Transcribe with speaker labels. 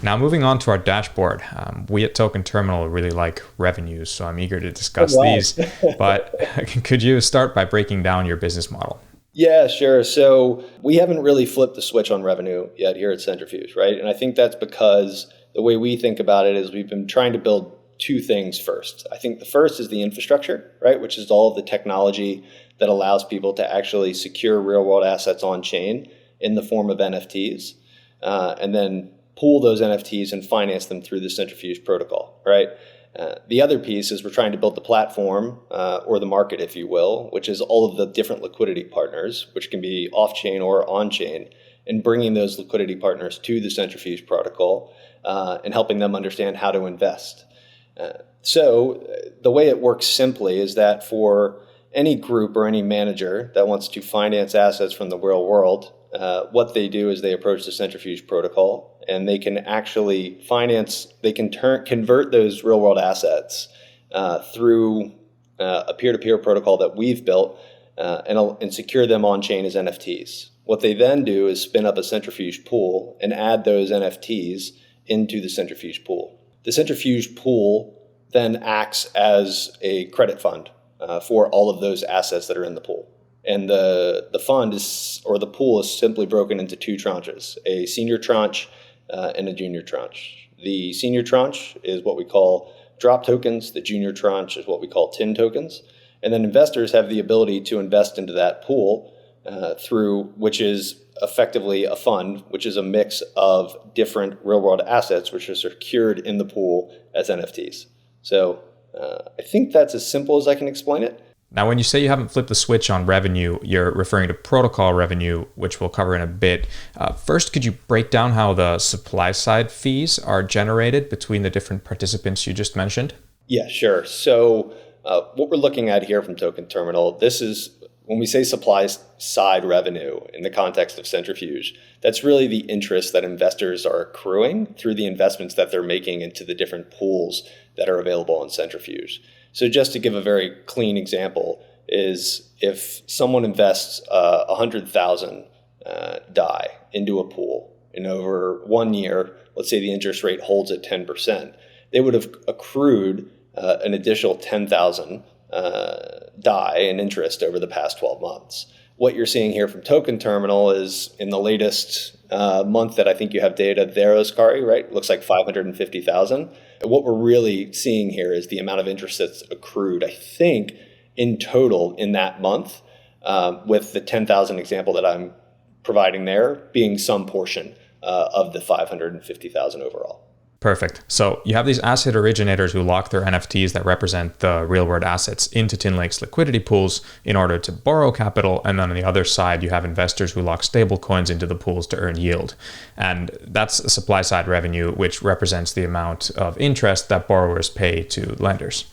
Speaker 1: Now, moving on to our dashboard, we at Token Terminal really like revenues, so I'm eager to discuss
Speaker 2: Wow.
Speaker 1: these. But could you start by breaking down your business model?
Speaker 2: Yeah, sure. So we haven't really flipped the switch on revenue yet here at Centrifuge, right? And I think that's because the way we think about it is we've been trying to build two things first. I think the first is the infrastructure, right? Which is all of the technology that allows people to actually secure real world assets on chain in the form of NFTs, and then pool those NFTs and finance them through the Centrifuge protocol, right? The other piece is we're trying to build the platform or the market, if you will, which is all of the different liquidity partners, which can be off-chain or on-chain, and bringing those liquidity partners to the Centrifuge protocol and helping them understand how to invest. So the way it works simply is that for any group or any manager that wants to finance assets from the real world, what they do is they approach the Centrifuge protocol and they can actually convert those real world assets through a peer-to-peer protocol that we've built and secure them on chain as NFTs. What they then do is spin up a Centrifuge pool and add those NFTs into the Centrifuge pool. The Centrifuge pool then acts as a credit fund for all of those assets that are in the pool. And the fund is, or the pool is simply broken into two tranches, a senior tranche and a junior tranche. The senior tranche is what we call drop tokens. The junior tranche is what we call tin tokens. And then investors have the ability to invest into that pool which is effectively a fund, which is a mix of different real world assets, which are secured in the pool as NFTs. So I think that's as simple as I can explain it.
Speaker 1: Now, when you say you haven't flipped the switch on revenue, you're referring to protocol revenue, which we'll cover in a bit. First, could you break down how the supply side fees are generated between the different participants you just mentioned?
Speaker 2: Yeah, sure. So what we're looking at here from Token Terminal, this is when we say supply side revenue in the context of Centrifuge, that's really the interest that investors are accruing through the investments that they're making into the different pools that are available on Centrifuge. So just to give a very clean example is if someone invests 100,000 DAI into a pool and over 1 year, let's say the interest rate holds at 10%, they would have accrued an additional 10,000 DAI in interest over the past 12 months. What you're seeing here from Token Terminal is in the latest month that I think you have data there, Oskari, right? Looks like 550,000. What we're really seeing here is the amount of interest that's accrued, I think, in total in that month, with the 10,000 example that I'm providing there being some portion of the 550,000 overall.
Speaker 1: Perfect. So you have these asset originators who lock their NFTs that represent the real world assets into TinLake's liquidity pools in order to borrow capital. And then on the other side, you have investors who lock stable coins into the pools to earn yield. And that's a supply side revenue, which represents the amount of interest that borrowers pay to lenders.